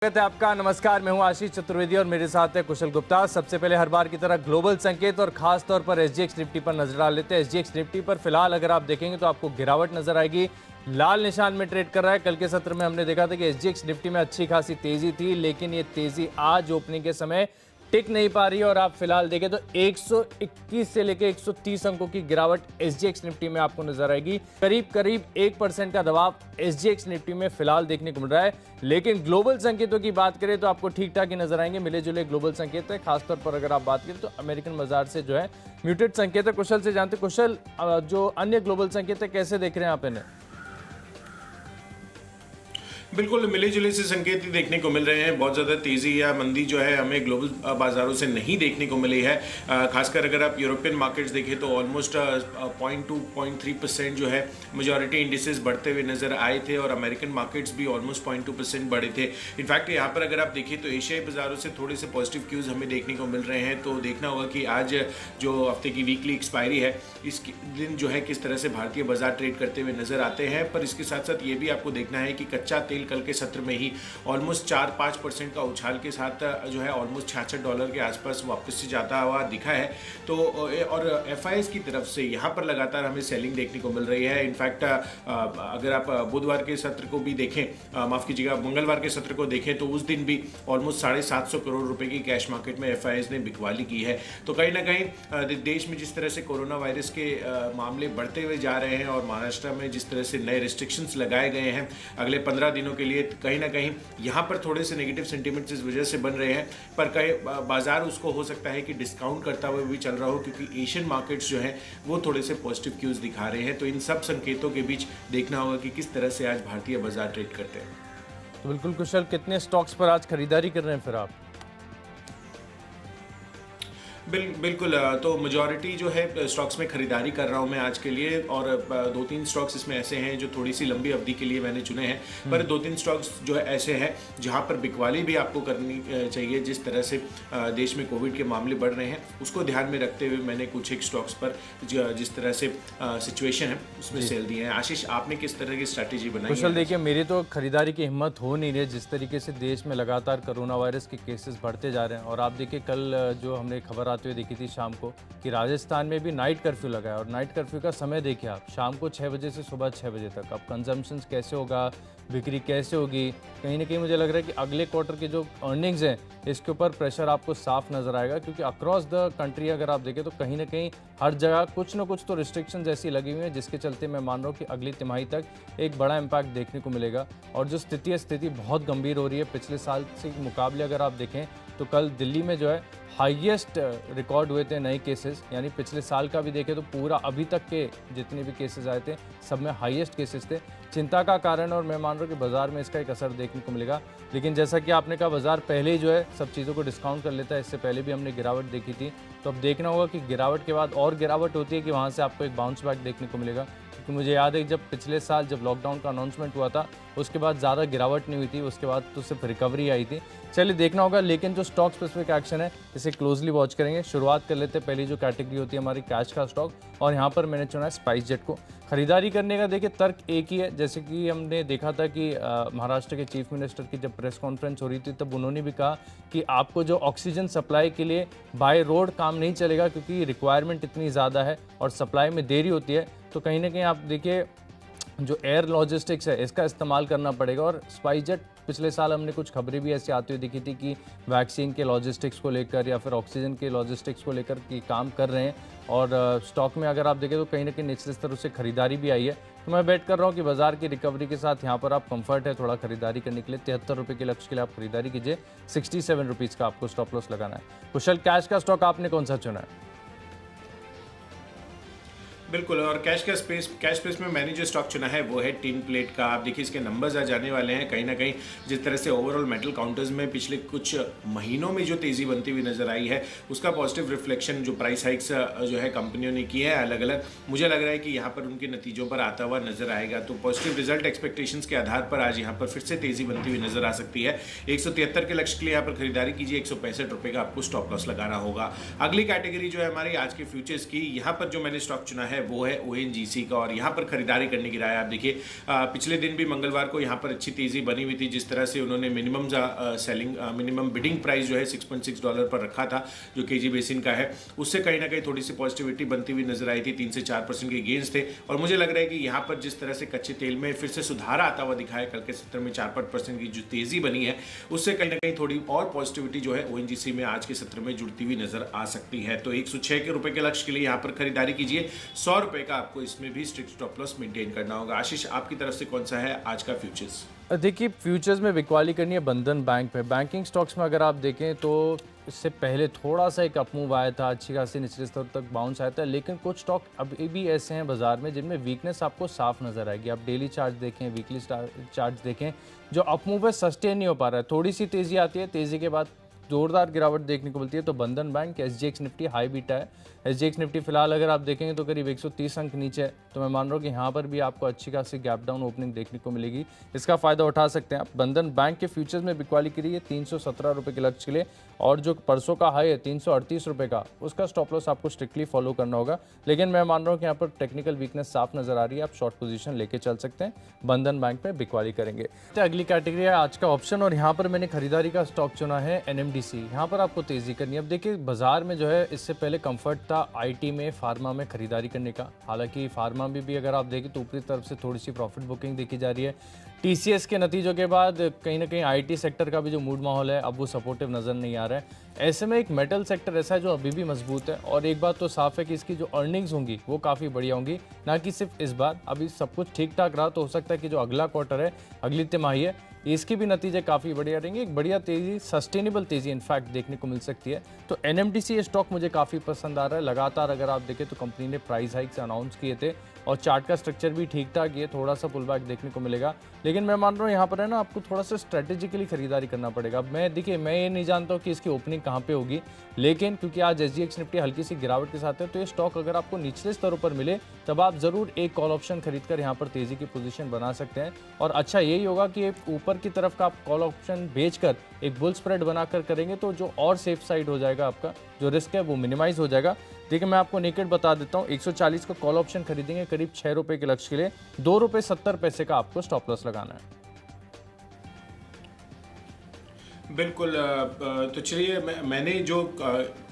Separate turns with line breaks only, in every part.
स्वागत है आपका। नमस्कार, मैं हूं आशीष चतुर्वेदी और मेरे साथ है कुशल गुप्ता। सबसे पहले हर बार की तरह ग्लोबल संकेत और खास तौर पर एसजीएक्स निफ्टी पर नजर डाल लेते हैं। एसजीएक्स निफ्टी पर फिलहाल अगर आप देखेंगे तो आपको गिरावट नजर आएगी, लाल निशान में ट्रेड कर रहा है। कल के सत्र में हमने देखा था कि एसजीएक्स निफ्टी में अच्छी खासी तेजी थी, लेकिन ये तेजी आज ओपनिंग के समय टिक नहीं पा रही है और आप फिलहाल देखें तो 121 से लेकर 130 अंकों की गिरावट एसजीएक्स निफ्टी में आपको नजर आएगी। करीब करीब 1% का दबाव एसजीएक्स निफ्टी में फिलहाल देखने को मिल रहा है। लेकिन ग्लोबल संकेतों की बात करें तो आपको ठीक ठाक ही नजर आएंगे, मिले जुले ग्लोबल संकेत है। खासतौर पर अगर आप बात करें तो अमेरिकन बाजार से जो है म्यूटेड संकेत है। कुशल से जानते, कुशल जो अन्य ग्लोबल संकेत है कैसे देख रहे हैं आप इन्हें?
बिल्कुल मिले जुले से संकेत ही देखने को मिल रहे हैं। बहुत ज़्यादा तेज़ी या मंदी जो है हमें ग्लोबल बाजारों से नहीं देखने को मिली है। खासकर अगर आप यूरोपियन मार्केट्स देखें तो ऑलमोस्ट 0.2-0.3% जो है मेजॉरिटी इंडिसेस बढ़ते हुए नज़र आए थे और अमेरिकन मार्केट्स भी ऑलमोस्ट 0.2% बढ़े थे। इनफैक्ट यहाँ पर अगर आप देखें तो एशियाई बाजारों से थोड़े से पॉजिटिव क्यूज़ हमें देखने को मिल रहे हैं। तो देखना होगा कि आज जो हफ्ते की वीकली एक्सपायरी है इस दिन जो है किस तरह से भारतीय बाजार ट्रेड करते हुए नज़र आते हैं। पर इसके साथ साथ ये भी आपको देखना है कि कच्चा तेल कल के सत्र में ही ऑलमोस्ट 4-5% का उछाल के साथ जो है ऑलमोस्ट $66 के आसपास वापस से जाता हुआ दिखा है। तो और एफआईएस की तरफ से यहाँ पर लगातार हमें सेलिंग देखने को मिल रही है। इनफैक्ट अगर आप बुधवार के सत्र को भी देखें, माफ़ कीजिएगा मंगलवार के सत्र को देखें तो उस दिन भी ऑलमोस्ट 750 करोड़ रुपए की कैश मार्केट में एफआईएस ने बिकवाली की है। तो कहीं ना कहीं देश में जिस तरह से कोरोना वायरस के मामले बढ़ते हुए जा रहे हैं और महाराष्ट्र में जिस तरह से नए रिस्ट्रिक्शंस लगाए गए हैं अगले 15 दिनों के लिए, कहीं ना कहीं यहाँ पर थोड़े से नेगेटिव सेंटीमेंट्स इस वजह से बन रहे हैं। पर कहीं बाजार उसको हो सकता है कि डिस्काउंट करता हुआ भी चल रहा हो, क्योंकि एशियन मार्केट्स जो हैं वो थोड़े से पॉजिटिव क्यूज दिखा रहे हैं। तो इन सब संकेतों के बीच देखना होगा कि किस तरह से आज भारतीय बाजार ट्रेड करते हैं।
तो बिल्कुल कुशल, कितने स्टॉक्स पर आज खरीदारी कर रहे हैं फिर आप?
बिल्कुल तो मेजॉरिटी जो है स्टॉक्स में खरीदारी कर रहा हूं मैं आज के लिए, और 2-3 स्टॉक्स इसमें ऐसे हैं जो थोड़ी सी लंबी अवधि के लिए मैंने चुने हैं। पर 2-3 स्टॉक्स जो है ऐसे हैं जहां पर बिकवाली भी आपको करनी चाहिए। जिस तरह से देश में कोविड के मामले बढ़ रहे हैं उसको ध्यान में रखते हुए मैंने कुछ एक स्टॉक्स पर जिस तरह से सिचुएशन है उसमें सेल दिए हैं। आशीष, आपने किस तरह की स्ट्रैटेजी बनाई?
कुशल देखिए, मेरी तो खरीदारी की हिम्मत हो नहीं रही जिस तरीके से देश में लगातार कोरोना वायरस के केसेस बढ़ते जा रहे हैं। और आप देखिए कल जो हमने खबर आते हुए देखी थी शाम को कि राजस्थान में भी नाइट कर्फ्यू लगा है। और नाइट कर्फ्यू का समय देखिए आप, शाम को 6 बजे से सुबह 6 बजे तक। अब कंजम्पशन कैसे होगा, बिक्री कैसे होगी, कहीं ना कहीं मुझे लग रहा है कि अगले क्वार्टर के जो अर्निंग्स हैं इसके ऊपर प्रेशर आपको साफ नजर आएगा। क्योंकि अक्रॉस द कंट्री अगर आप देखें तो कहीं ना कहीं हर जगह कुछ ना कुछ तो रिस्ट्रिक्शन ऐसी लगी हुई है जिसके चलते मैं मान रहा हूँ कि अगली तिमाही तक एक बड़ा इम्पैक्ट देखने को मिलेगा। और जो स्थिति बहुत गंभीर हो रही है पिछले साल से मुकाबले अगर आप देखें तो कल दिल्ली में जो है हाईएस्ट रिकॉर्ड हुए थे नए केसेस, यानी पिछले साल का भी देखें तो पूरा अभी तक के जितने भी केसेस आए थे सब में हाईएस्ट केसेस थे। चिंता का कारण, और मैं मान रहा हूँ कि बाजार में इसका एक असर देखने को मिलेगा। लेकिन जैसा कि आपने कहा बाजार पहले ही जो है सब चीज़ों को डिस्काउंट कर लेता है। इससे पहले भी हमने गिरावट देखी थी, तो अब देखना होगा कि गिरावट के बाद और गिरावट होती है कि वहाँ से आपको एक बाउंस बैक देखने को मिलेगा। क्योंकि मुझे याद है जब पिछले साल जब लॉकडाउन का अनाउंसमेंट हुआ था उसके बाद ज़्यादा गिरावट नहीं हुई थी, उसके बाद तो सिर्फ रिकवरी आई थी। चलिए देखना होगा, लेकिन जो स्टॉक स्पेसिफिक एक्शन है इसे क्लोजली वॉच करेंगे। शुरुआत कर लेते हैं, पहली जो कैटेगरी होती है हमारी कैश का स्टॉक, और यहाँ पर मैंने चुना है स्पाइस जेट को। खरीदारी करने का देखिए तर्क एक ही है। जैसे कि हमने देखा था कि महाराष्ट्र के चीफ मिनिस्टर की जब प्रेस कॉन्फ्रेंस हो रही थी तब उन्होंने भी कहा कि आपको जो ऑक्सीजन सप्लाई के लिए बाय रोड काम नहीं चलेगा क्योंकि रिक्वायरमेंट इतनी ज़्यादा है और सप्लाई में देरी होती है। तो कहीं ना कहीं आप देखिए जो एयर लॉजिस्टिक्स है इसका इस्तेमाल करना पड़ेगा। और स्पाइस जेट पिछले साल हमने कुछ खबरें भी ऐसी आती हुई दिखी थी कि वैक्सीन के लॉजिस्टिक्स को लेकर या फिर ऑक्सीजन के लॉजिस्टिक्स को लेकर कि काम कर रहे हैं। और स्टॉक में अगर आप देखें तो कहीं ना कहीं निचले स्तर से खरीदारी भी आई है। तो मैं बेट कर रहा हूँ कि बाजार की रिकवरी के साथ यहाँ पर आप कंफर्ट है थोड़ा खरीदारी करने के लिए। 73 रुपये के लक्ष्य के लिए आप खरीदारी कीजिए। 67 रुपीज़ का आपको स्टॉप लॉस लगाना है। कुशल, कैश का स्टॉक आपने कौन सा चुना है?
बिल्कुल, और कैश स्पेस में मैंने जो स्टॉक चुना है वो है टिन प्लेट का। आप देखिए इसके नंबर्स आ जाने वाले हैं। कहीं ना कहीं जिस तरह से ओवरऑल मेटल काउंटर्स में पिछले कुछ महीनों में जो तेज़ी बनती हुई नजर आई है उसका पॉजिटिव रिफ्लेक्शन जो प्राइस हाइक्स जो है कंपनियों ने की है अलग अलग, मुझे लग रहा है कि यहाँ पर उनके नतीजों पर आता हुआ नजर आएगा। तो पॉजिटिव रिजल्ट एक्सपेक्टेशंस के आधार पर आज यहाँ पर फिर से तेज़ी बनती हुई नजर आ सकती है। 173 के लक्ष्य के लिए यहाँ पर खरीदारी कीजिए। 165 रुपये का आपको स्टॉप लॉस लगाना होगा। अगली कैटेगरी जो है हमारी आज के फ्यूचर्स की, यहाँ पर जो मैंने स्टॉक चुना है है वो है ONGC का, और यहाँ पर खरीदारी करने की राय आप देखिए पिछले दिन भी मंगलवार को यहाँ पर अच्छी तेज़ी बनी हुई थी, जिस तरह से उन्होंने मिनिमम बिडिंग प्राइस जो है $6.6 पर रखा था, जो KG बेसिन का है, उससे कहीं ना कहीं थोड़ी सी पॉजिटिविटी बनती हुई नजर आई थी। 3 से 4% के गेंस थे, और मुझे लग रहा है कि यहाँ पर जिस तरह से कच्चे तेल में फिर से सुधार आता हुआ दिखा है, कल के सत्र में 4-5% की जो तेजी बनी है, उससे कहीं ना कहीं थोड़ी और पॉजिटिविटी जो है ONGC में आज के सत्र में जुड़ती हुई नजर आ सकती है। तो 106 रुपए के लक्ष्य के लिए यहाँ पर खरीदारी कीजिए। 100 रुपए का आपको इसमें भी स्ट्रिक्ट स्टॉप लॉस मेंटेन करना होगा। आशीष, आपकी तरफ से कौन सा है आज का फ्यूचर्स?
देखिए, फ्यूचर्स में बिकवाली करनी है बंधन बैंक पे। बैंकिंग स्टॉक्स में अगर आप देखें तो इससे पहले थोड़ा सा एक अपमूव आया था, अच्छी खासी निचले स्तर तक बाउंस आया था, लेकिन कुछ स्टॉक अभी भी ऐसे हैं बाजार में जिनमें वीकनेस आपको साफ नजर आएगी। आप डेली चार्ट देखें, वीकली चार्ट देखें, जो अपमूव है सस्टेन नहीं हो पा रहा है, थोड़ी सी तेजी आती है, तेजी के बाद जोरदार गिरावट देखने को मिलती है। तो बंधन bank, SGX Nifty high beta है। SGX निफ्टी फिलहाल अगर आप देखेंगे तो करीब 130 अंक नीचे है, तो मैं मान रहा हूँ कि यहाँ पर भी आपको अच्छी खासी गैप डाउन ओपनिंग देखने को मिलेगी, इसका फायदा उठा सकते हैं आप। बंधन बैंक के फ्यूचर्स में बिकवाली करी है 317 रुपये के लक्ष्य के लिए, और जो परसों का हाई है 338 रुपये का, उसका स्टॉप लॉस आपको स्ट्रिक्टली फॉलो करना होगा। लेकिन मैं मान रहा हूँ कि यहाँ पर टेक्निकल वीकनेस साफ नजर आ रही है, आप शॉर्ट पोजीशन लेके चल सकते हैं। बंधन बैंक में बिकवाली करेंगे। तो अगली कैटेगरी है आज का ऑप्शन, और यहाँ पर मैंने खरीदारी का स्टॉक चुना है NMDC। यहाँ पर आपको तेजी करनी है। अब देखिए, बाजार में जो है इससे पहले कंफर्ट था IT में, फार्मा में खरीदारी करने का। हालांकि फार्मा में भी अगर आप देखें तो ऊपरी तरफ से थोड़ी सी प्रॉफिट बुकिंग देखी जा रही है। TCS के नतीजों के बाद कहीं ना कहीं IT सेक्टर का भी जो मूड माहौल है अब वो सपोर्टिव नज़र नहीं आ रहा है। ऐसे में एक मेटल सेक्टर ऐसा है जो अभी भी मजबूत है, और एक बात तो साफ है कि इसकी जो अर्निंग्स होंगी वो काफ़ी बढ़िया होंगी, ना कि सिर्फ इस बार। अभी सब कुछ ठीक ठाक रहा तो हो सकता है कि जो अगला क्वार्टर है, अगली तिमाही है, इसके भी नतीजे काफ़ी बढ़िया रहेंगे। एक बढ़िया तेज़ी, सस्टेनेबल तेज़ी इनफैक्ट देखने को मिल सकती है। तो NMDC ये स्टॉक मुझे काफ़ी पसंद आ रहा है। लगातार अगर आप देखें तो कंपनी ने प्राइस हाइक्स अनाउंस किए थे, और चार्ट का स्ट्रक्चर भी ठीक ठाक, ये थोड़ा सा पुल बैक देखने को मिलेगा। लेकिन मैं मान रहा हूँ यहाँ पर है ना, आपको थोड़ा सा स्ट्रेटेजिकली खरीदारी करना पड़ेगा। अब मैं देखिए, मैं ये नहीं जानता हूँ कि इसकी ओपनिंग कहाँ पे होगी, लेकिन क्योंकि आज SGX निफ्टी हल्की सी गिरावट के साथ है, तो ये स्टॉक अगर आपको निचले स्तरों पर मिले तब आप ज़रूर एक कॉल ऑप्शन खरीदकर यहाँ पर तेज़ी की पोजीशन बना सकते हैं। और अच्छा यही होगा कि एक ऊपर की तरफ का आप कॉल ऑप्शन बेचकर एक बुल स्प्रेड बनाकर करेंगे, तो जो और सेफ साइड हो जाएगा, आपका जो रिस्क है वो मिनिमाइज हो जाएगा। देखिए, मैं आपको नेकेड बता देता हूँ, 140 का कॉल ऑप्शन खरीदेंगे करीब 6 रुपये के लक्ष्य के लिए, 2 रुपये 70 पैसे का आपको स्टॉप लॉस लगाना है।
बिल्कुल। तो चलिए, मैंने जो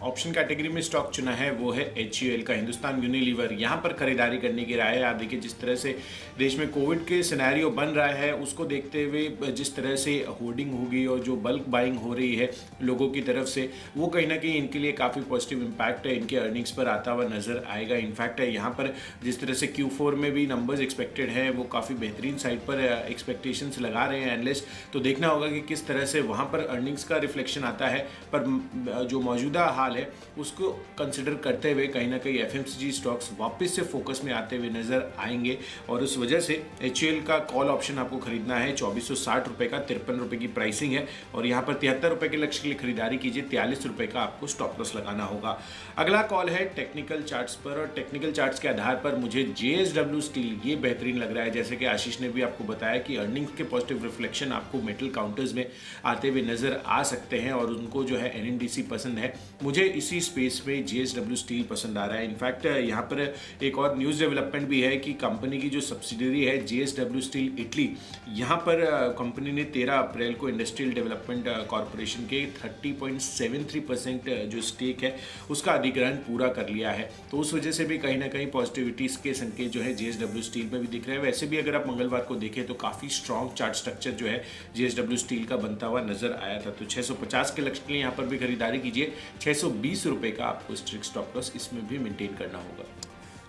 ऑप्शन कैटेगरी में स्टॉक चुना है वो है HUL का, हिंदुस्तान यूनिलीवर। यहाँ पर खरीदारी करने की राय है। आप देखिए, जिस तरह से देश में कोविड के सिनेरियो बन रहा है, उसको देखते हुए जिस तरह से होर्डिंग होगी और जो बल्क बाइंग हो रही है लोगों की तरफ से, वो कहीं ना कहीं इनके लिए काफ़ी पॉजिटिव इम्पैक्ट है, इनके अर्निंग्स पर आता हुआ नजर आएगा। इनफैक्ट यहाँ पर जिस तरह से Q4 में भी नंबर्स एक्सपेक्टेड हैं, वो काफ़ी बेहतरीन साइड पर एक्सपेक्टेशंस लगा रहे हैं एनालिस्ट। तो देखना होगा कि किस तरह से वहाँ पर अर्निंग्स का रिफ्लेक्शन आता है, पर जो मौजूदा हाल है उसको कंसिडर करते हुए कहीं ना कहीं FMCG स्टॉक्स वापस से फोकस में आते हुए नजर आएंगे, और उस वजह से HUL का कॉल ऑप्शन आपको खरीदना है 2460 रुपये का, 53 रुपये की प्राइसिंग है, और यहाँ पर 73 रुपये के लक्ष्य के लिए खरीदारी कीजिए। 43 रुपये का आपको स्टॉप लॉस लगाना होगा। अगला कॉल है टेक्निकल चार्ट्स पर, और टेक्निकल चार्ट्स के आधार पर मुझे JSW स्टील ये बेहतरीन लग रहा है। जैसे कि आशीष ने भी आपको बताया कि अर्निंग्स के पॉजिटिव रिफ्लेक्शन आपको मेटल काउंटर्स में आते हुए नजर आ सकते हैं, और उनको जो है NMDC पसंद है। मुझे इसी स्पेस में JSW स्टील पसंद आ रहा है। इनफैक्ट यहाँ पर एक और न्यूज़ डेवलपमेंट भी है कि कंपनी की जो सब्सिडरी है JSW स्टील इटली, यहाँ पर कंपनी ने 13 अप्रैल को इंडस्ट्रियल डेवलपमेंट कॉरपोरेशन के 30.73% जो स्टेक है उसका अधिग्रहण पूरा कर लिया है। तो उस वजह से भी कहीं ना कहीं पॉजिटिविटीज के संकेत जो है JSW स्टील में भी दिख रहे हैं। वैसे भी अगर आप मंगलवार को देखें तो काफ़ी स्ट्रॉन्ग चार्ट स्ट्रक्चर जो है JSW स्टील का बनता हुआ नजर आया था। तो 650 के लक्ष्य के लिए यहाँ पर भी खरीदारी कीजिए। 620 रुपये का आपको स्ट्रिक्ट स्टॉप लॉस इसमें भी मेंटेन करना होगा।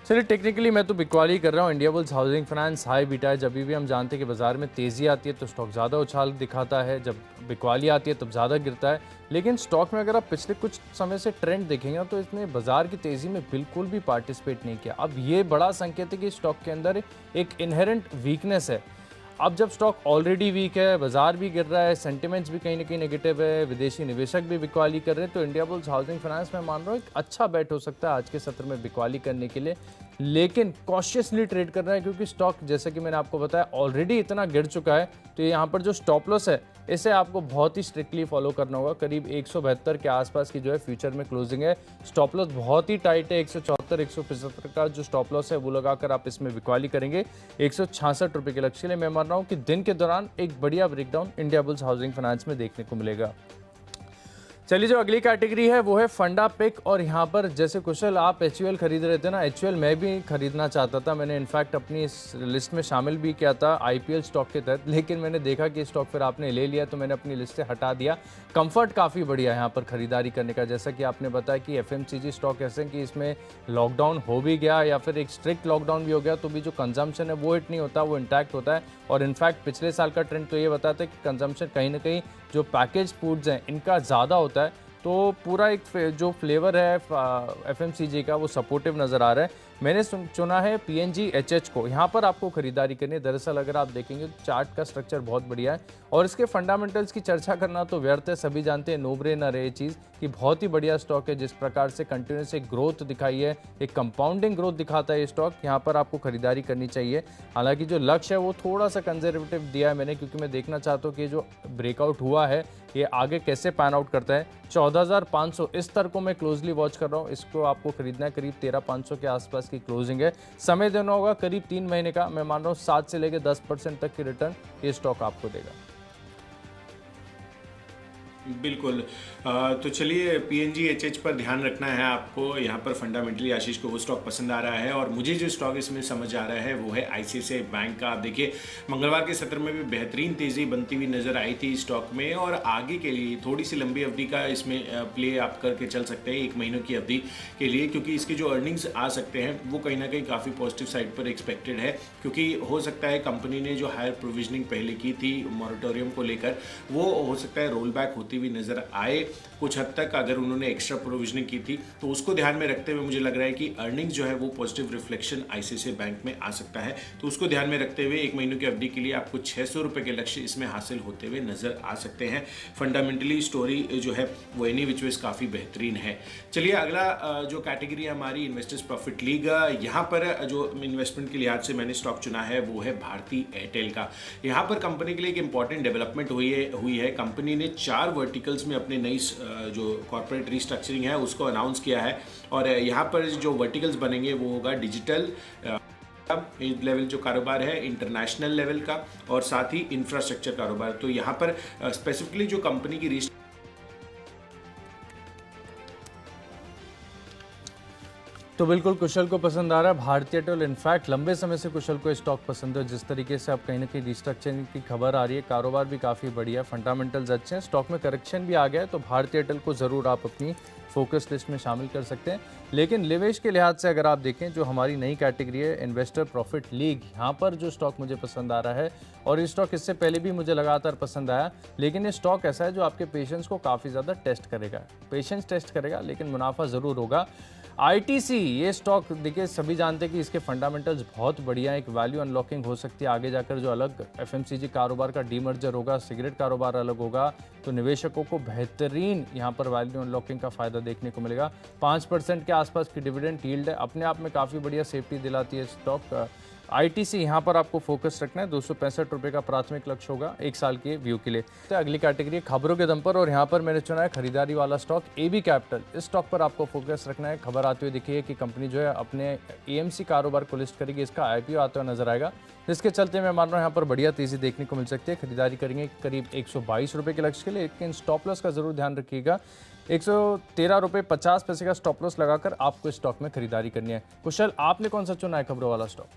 चलिए, टेक्निकली मैं तो बिकवाली कर रहा हूँ। India bulls housing finance high beta है। जब भी हम जानते हैं कि बाजार में तेज़ी आती है तो स्टॉक ज़्यादा उछाल दिखाता है, जब बिकवाली आती है तब ज़्यादा गिरता है। लेकिन स्टॉक में अगर आप पिछले कुछ समय से ट्रेंड देखेंगे तो इसने बाजार की तेज़ी में बिल्कुल भी पार्टिसिपेट नहीं किया। अब ये बड़ा संकेत है कि स्टॉक के अंदर एक इनहेरेंट वीकनेस है। अब जब स्टॉक ऑलरेडी वीक है, बाजार भी गिर रहा है, सेंटिमेंट्स भी कहीं ना कहीं नेगेटिव है, विदेशी निवेशक भी बिकवाली कर रहे हैं, तो इंडिया बुल्स हाउसिंग फाइनेंस में मान रहा हूँ एक अच्छा बैट हो सकता है आज के सत्र में बिकवाली करने के लिए। लेकिन कॉशियसली ट्रेड कर रहा है क्योंकि स्टॉक जैसा कि मैंने आपको बताया ऑलरेडी इतना गिर चुका है। तो यहाँ पर जो स्टॉप लॉस है इसे आपको बहुत ही स्ट्रिक्टली फॉलो करना होगा। करीब 172 के आसपास की जो है फ्यूचर में क्लोजिंग है। स्टॉप लॉस बहुत ही टाइट है, 174 175 का जो स्टॉप लॉस है वो लगाकर आप इसमें बिकवाली करेंगे 166 रुपये के लक्ष्य के लिए। मैं मान रहा हूँ कि दिन के दौरान एक बढ़िया breakdown India bulls housing finance में देखने को मिलेगा। चलिए जो अगली कैटेगरी है वो है फंडा पिक। और यहाँ पर जैसे कुशल आप HUL खरीद रहे थे ना, HUL मैं भी खरीदना चाहता था, मैंने इनफैक्ट अपनी इस लिस्ट में शामिल भी किया था IPL स्टॉक के तहत, लेकिन मैंने देखा कि स्टॉक फिर आपने ले लिया तो मैंने अपनी लिस्ट से हटा दिया। कंफर्ट काफ़ी बढ़िया है यहाँ पर खरीदारी करने का, जैसा कि आपने बताया कि FMCG स्टॉक ऐसे हैं कि इसमें लॉकडाउन हो भी गया या फिर एक स्ट्रिक्ट लॉकडाउन भी हो गया तो भी जो कंजम्पशन है वो हिट नहीं होता, वो इंटैक्ट होता है। और इनफैक्ट पिछले साल का ट्रेंड तो ये बताता है कि कंजम्पशन कहीं ना कहीं जो पैकेज फूड्स हैं इनका ज़्यादा होता है, तो पूरा एक जो फ्लेवर है FMCG का वो सपोर्टिव नज़र आ रहा है। मैंने चुना है PNGHH को, यहाँ पर आपको खरीदारी करनी है। दरअसल अगर आप देखेंगे तो चार्ट का स्ट्रक्चर बहुत बढ़िया है और इसके फंडामेंटल्स की चर्चा करना तो व्यर्थ है, सभी जानते हैं, नो ब्रेनर है ये चीज़ कि बहुत ही बढ़िया स्टॉक है। जिस प्रकार से कंटिन्यूस एक ग्रोथ दिखाई है, एक कंपाउंडिंग ग्रोथ दिखाता है ये स्टॉक, यहाँ पर आपको खरीदारी करनी चाहिए। हालांकि जो लक्ष्य है वो थोड़ा सा कंजर्वेटिव दिया है मैंने, क्योंकि मैं देखना चाहता हूँ कि जो ब्रेकआउट हुआ है ये आगे कैसे पैन आउट करता है। 14,500 इस स्तर को मैं क्लोजली वॉच कर रहा हूँ, इसको आपको खरीदना है। करीब 13,500 के आसपास की क्लोजिंग है, समय देना होगा करीब 3 महीने का। मैं मान रहा हूँ 7 से लेकर 10% तक की रिटर्न ये स्टॉक आपको देगा।
बिल्कुल। तो चलिए PNGHH पर ध्यान रखना है आपको। यहाँ पर फंडामेंटली आशीष को वो स्टॉक पसंद आ रहा है और मुझे जो स्टॉक इसमें समझ आ रहा है वो है ICICI बैंक का। आप देखिए मंगलवार के सत्र में भी बेहतरीन तेज़ी बनती हुई नज़र आई थी स्टॉक में और आगे के लिए थोड़ी सी लंबी अवधि का इसमें प्ले आप करके चल सकते हैं, 1 महीनों की अवधि के लिए, क्योंकि इसके जो अर्निंग्स आ सकते हैं वो कहीं ना कहीं काफ़ी पॉजिटिव साइड पर एक्सपेक्टेड है। क्योंकि हो सकता है कंपनी ने जो हायर प्रोविजनिंग पहले की थी मॉरेटोरियम को लेकर वो हो सकता है रोल बैक होती हुई नजर आए कुछ हद तक। अगर उन्होंने एक्स्ट्रा प्रोविजनिंग की थी तो उसको ध्यान में रखते हुए मुझे लग रहा है कि अर्निंग्स जो है वो पॉजिटिव रिफ्लेक्शन ICICI बैंक में आ सकता है। तो उसको ध्यान में रखते हुए 1 महीनों की अवधि के लिए आपको 600 रुपये के लक्ष्य इसमें हासिल होते हुए नजर आ सकते हैं। फंडामेंटली स्टोरी जो है वो एनी विच वेज काफ़ी बेहतरीन है। चलिए अगला जो कैटेगरी है हमारी इन्वेस्टर्स प्रॉफिट लीग, यहाँ पर जो इन्वेस्टमेंट के लिहाज से मैंने स्टॉक चुना है वो है भारती एयरटेल का। यहाँ पर कंपनी के लिए एक इंपॉर्टेंट डेवलपमेंट हुई है। कंपनी ने 4 वर्टिकल्स में अपने नई जो कॉर्पोरेट रिस्ट्रक्चरिंग है उसको अनाउंस किया है और यहाँ पर जो वर्टिकल्स बनेंगे वो होगा डिजिटल लेवल जो कारोबार है, इंटरनेशनल लेवल का और साथ ही इंफ्रास्ट्रक्चर कारोबार। तो यहाँ पर स्पेसिफिकली जो कंपनी की
तो बिल्कुल कुशल को पसंद आ रहा है भारती एयरटेल। इनफैक्ट लंबे समय से कुशल को स्टॉक पसंद है। जिस तरीके से अब कहीं ना कहीं रिस्ट्रक्चरिंग की खबर आ रही है, कारोबार भी काफ़ी बढ़िया है, फंडामेंटल्स अच्छे हैं, स्टॉक में करेक्शन भी आ गया है, तो भारती एयरटेल को ज़रूर आप अपनी फोकस लिस्ट में शामिल कर सकते हैं। लेकिन निवेश के लिहाज से अगर आप देखें जो हमारी नई कैटेगरी है इन्वेस्टर प्रॉफिट लीग, यहाँ पर जो स्टॉक मुझे पसंद आ रहा है और ये स्टॉक इससे पहले भी मुझे लगातार पसंद आया, लेकिन ये स्टॉक ऐसा है जो आपके पेशेंस को काफ़ी ज़्यादा टेस्ट करेगा, पेशेंस टेस्ट करेगा, लेकिन मुनाफा ज़रूर होगा। ITC ये स्टॉक देखिए सभी जानते हैं कि इसके फंडामेंटल्स बहुत बढ़िया है, एक वैल्यू अनलॉकिंग हो सकती है आगे जाकर, जो अलग FMCG कारोबार का डीमर्जर होगा, सिगरेट कारोबार अलग होगा, तो निवेशकों को बेहतरीन यहाँ पर वैल्यू अनलॉकिंग का फायदा देखने को मिलेगा। 5% के आसपास की डिविडेंड यील्ड है, अपने आप में काफ़ी बढ़िया सेफ्टी दिलाती है स्टॉक। ITC यहाँ पर आपको फोकस रखना है, 265 रुपये का प्राथमिक लक्ष्य होगा 1 साल के व्यू के लिए। तो अगली कैटेगरी खबरों के दम पर और यहाँ पर मैंने चुना है खरीदारी वाला स्टॉक AB कैपिटल। इस स्टॉक पर आपको फोकस रखना है। खबर आती हुई दिखी है कि कंपनी जो है अपने AMC कारोबार को लिस्ट करेगी, इसका IPO आता हुआ नजर आएगा, जिसके चलते मैं मान रहा हूँ यहाँ पर बढ़िया तेजी देखने को मिल सकती है। खरीदारी करेंगे करीब 122 रुपये के लक्ष्य के लिए, लेकिन स्टॉप लॉस का जरूर ध्यान रखिएगा। 113 रुपये 50 पैसे का स्टॉप लॉस लगाकर आपको स्टॉक में खरीदारी करनी है। कुशल आपने कौन सा चुना है खबरों वाला स्टॉक?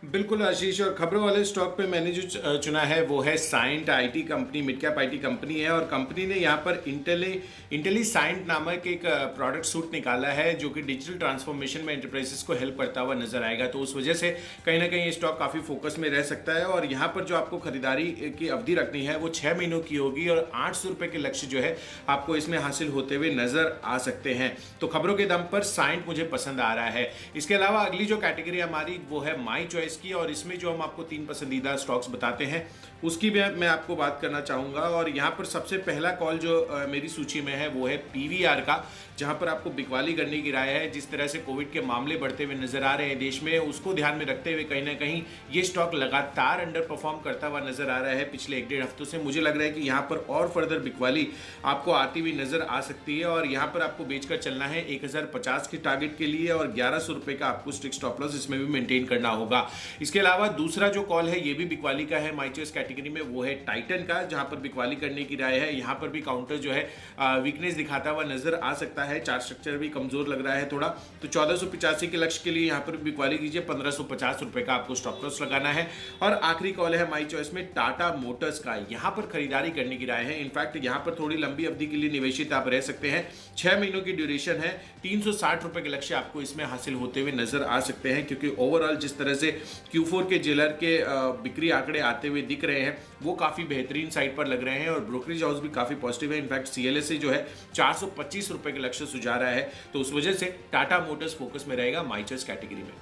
बिल्कुल आशीष, और खबरों वाले स्टॉक पे मैंने जो चुना है वो है Cyient IT company, mid cap IT company है और कंपनी ने यहाँ पर इंटेली साइंट नामक एक प्रोडक्ट सूट निकाला है जो कि डिजिटल ट्रांसफॉर्मेशन में एंटरप्राइजेस को हेल्प करता हुआ नजर आएगा। तो उस वजह से कहीं ना कहीं ये स्टॉक काफ़ी फोकस में रह सकता है और यहाँ पर जो आपको खरीदारी की अवधि रखनी है वो 6 महीनों की होगी और 800 रुपये के लक्ष्य जो है आपको इसमें हासिल होते हुए नजर आ सकते हैं। तो खबरों के दम पर साइंट मुझे पसंद आ रहा है। इसके अलावा अगली जो कैटेगरी हमारी वो है माई चॉइस चॉइस की, और इसमें जो हम आपको 3 पसंदीदा स्टॉक्स बताते हैं उसकी भी मैं आपको बात करना चाहूँगा। और यहाँ पर सबसे पहला कॉल जो मेरी सूची में है वो है PVR का, जहाँ पर आपको बिकवाली करने की राय है। जिस तरह से कोविड के मामले बढ़ते हुए नजर आ रहे हैं देश में, उसको ध्यान में रखते हुए कहीं ना कहीं ये स्टॉक लगातार अंडर परफॉर्म करता हुआ नजर आ रहा है पिछले 1-1.5 हफ्तों से। मुझे लग रहा है कि यहाँ पर और फर्दर बिकवाली आपको आती हुई नजर आ सकती है, और यहाँ पर आपको बेचकर चलना है 1050 की टारगेट के लिए, और 1100 रुपए का आपको स्ट्रिक्ट स्टॉप लॉस इसमें भी मेंटेन करना होगा। इसके अलावा दूसरा जो कॉल है ये भी बिकवाली का है माई चॉइस कैटेगरी में, वो है टाइटन का, जहां पर बिकवाली करने की राय है। यहां पर भी काउंटर जो है वीकनेस दिखाता हुआ नजर आ सकता है, चार्ट स्ट्रक्चर भी कमजोर लग रहा है थोड़ा, तो 1485 के लक्ष्य के लिए यहां पर बिकवाली कीजिए। 1550 रुपए का आपको स्टॉप लॉस लगाना है। और आखिरी कॉल है माई चॉइस में टाटा मोटर्स का, यहां पर खरीदारी करने की राय है। इनफैक्ट यहां पर थोड़ी लंबी अवधि के लिए निवेशित आप रह सकते हैं, 6 महीनों की ड्यूरेशन है। 360 रुपए के लक्ष्य आपको इसमें हासिल होते हुए नजर आ सकते हैं, क्योंकि ओवरऑल जिस तरह से Q4 के जेलर के बिक्री आंकड़े आते हुए दिख रहे हैं वो काफी बेहतरीन साइड पर लग रहे हैं, और ब्रोकरेज हाउस भी काफी पॉजिटिव है। इनफैक्ट CLSA जो है 425 रुपए के लक्ष्य सुझा रहा है, तो उस वजह से टाटा मोटर्स फोकस में रहेगा माई चॉइस कैटेगरी में।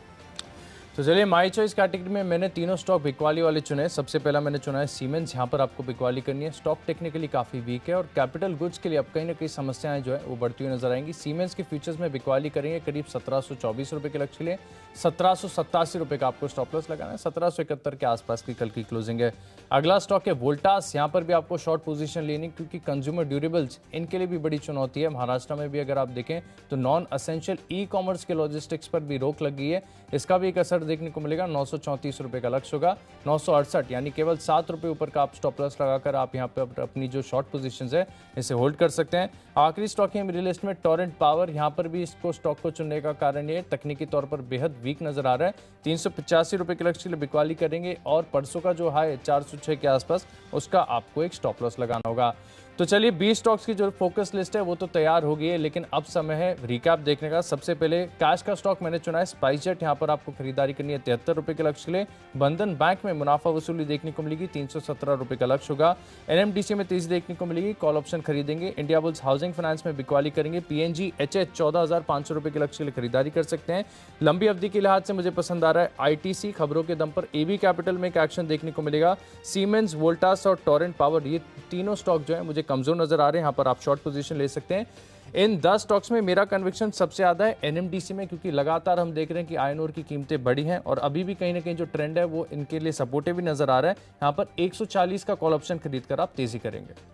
तो चलिए, माई चॉइस कैटेगरी में मैंने तीनों स्टॉक बिकवाली वाले चुने। सबसे पहला मैंने चुना है सीमेंस, यहाँ पर आपको बिकवाली करनी है। स्टॉक टेक्निकली काफ़ी वीक है और कैपिटल गुड्स के लिए अब कहीं ना कहीं समस्याएं जो है वो बढ़ती हुई नजर आएंगी। सीमेंस के फ्यूचर्स में बिकवाली करेंगे करीब 1724 रुपये के लक्ष्य के लिए। 1787 रुपये का आपको स्टॉप लॉस लगाना है। 1771 के आसपास की कल की क्लोजिंग है। अगला स्टॉक है वोल्टास, यहाँ पर भी आपको शॉर्ट पोजीशन लेनी, क्योंकि कंज्यूमर ड्यूरेबल्स इनके लिए भी बड़ी चुनौती है। महाराष्ट्र में भी अगर आप देखें तो नॉन असेंशियल ई-कॉमर्स के लॉजिस्टिक्स पर भी रोक लग गई है, इसका भी एक असर देखने को मिलेगा। 934 रुपये का लक्ष्य होगा। 968 यानी केवल 7 रुपये ऊपर का आप स्टॉप लॉस लगाकर आप यहाँ पे अपनी जो शॉर्ट पोजीशंस है इसे होल्ड कर सकते हैं। आखिरी स्टॉक है मेरी लिस्ट में टोरेंट पावर, यहाँ पर भी इसको स्टॉक को चुनने का कारण ये तकनीकी तौर पर बेहद वीक नजर आ रहा है। 385 रुपये के लक्ष्य के लिए बिकवाली करेंगे, और परसों का जो हाई 406 के आसपास उसका आपको एक स्टॉप लॉस लगाना होगा। तो चलिए, 20 स्टॉक्स की जो फोकस लिस्ट है वो तो तैयार हो गई है, लेकिन अब समय है रिकैप देखने का। सबसे पहले कैश का स्टॉक मैंने चुना है स्पाइसजेट, यहाँ पर आपको खरीदारी करनी है 73 रुपये के लक्ष्य के लिए। बंधन बैंक में मुनाफा वसूली देखने को मिलेगी, 317 रुपये का लक्ष्य होगा। NMDC में तेजी देखने को मिलेगी, कॉल ऑप्शन खरीदेंगे। इंडिया बुल्स हाउसिंग फाइनेंस में बिकवाली करेंगे। PNG HH 14,500 रुपये के लक्ष्य के लिए खरीदारी कर सकते हैं। लंबी अवधि के लिहाज से मुझे पसंद आ रहा है ITC, खबरों के दम पर AB कैपिटल में एक एक्शन देखने को मिलेगा। सीमेंस, वोल्टास और टोरेंट पावर, ये तीनों स्टॉक जो है मुझे कमजोर नजर आ रहे हैं, यहाँ पर आप शॉर्ट पोजीशन ले सकते हैं। इन 10 स्टॉक्स में मेरा कन्विक्शन सबसे ज्यादा है NMDC में, क्योंकि लगातार हम देख रहे हैं कि आयरन ओर की कीमतें बढ़ी हैं और अभी भी कहीं ना कहीं जो ट्रेंड है वो इनके लिए सपोर्टिव भी नजर आ रहा है। यहाँ पर 140 का कॉल ऑप्शन खरीदकर आप तेजी करेंगे।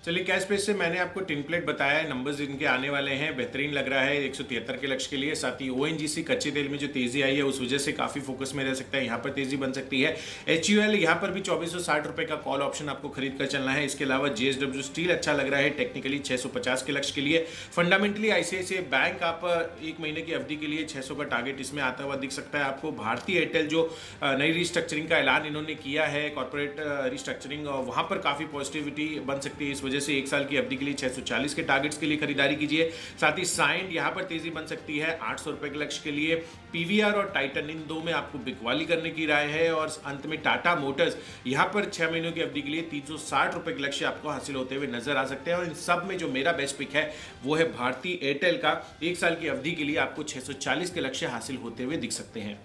चलिए, कैश पेस से मैंने आपको टिनप्लेट बताया है, नंबर्स इनके आने वाले हैं, बेहतरीन लग रहा है 173 के लक्ष्य के लिए। साथ ही ONGC कच्चे तेल में जो तेजी आई है उस वजह से काफी फोकस में रह सकता है, यहाँ पर तेजी बन सकती है। HUL यहाँ पर भी 2460 रुपए का कॉल ऑप्शन आपको खरीद कर चलना है। इसके अलावा JSW स्टील अच्छा लग रहा है टेक्निकली 650 के लक्ष्य के लिए। फंडामेंटली ICICI बैंक आप 1 महीने की अवधि के लिए 600 का टारगेट इसमें आता हुआ दिख सकता है आपको। भारतीय एयरटेल जो नई रिस्ट्रक्चरिंग का ऐलान इन्होंने किया है, कॉर्पोरेट रिस्ट्रक्चरिंग, वहां पर काफी पॉजिटिविटी बन सकती है। इस वजह से 1 साल की अवधि के लिए 640 के टारगेट्स के लिए खरीदारी कीजिए। साथ ही साइंड यहाँ पर तेजी बन सकती है 800 रुपए के लक्ष्य के लिए। PVR और टाइटन, इन दो में आपको बिकवाली करने की राय है। और अंत में टाटा मोटर्स, यहाँ पर 6 महीनों की अवधि के लिए 360 रुपए के लक्ष्य आपको हासिल होते हुए नजर आ सकते हैं। और इन सब में जो मेरा बेस्ट पिक है वो है भारतीय एयरटेल का, 1 साल की अवधि के लिए आपको 640 के लक्ष्य हासिल होते हुए दिख सकते हैं।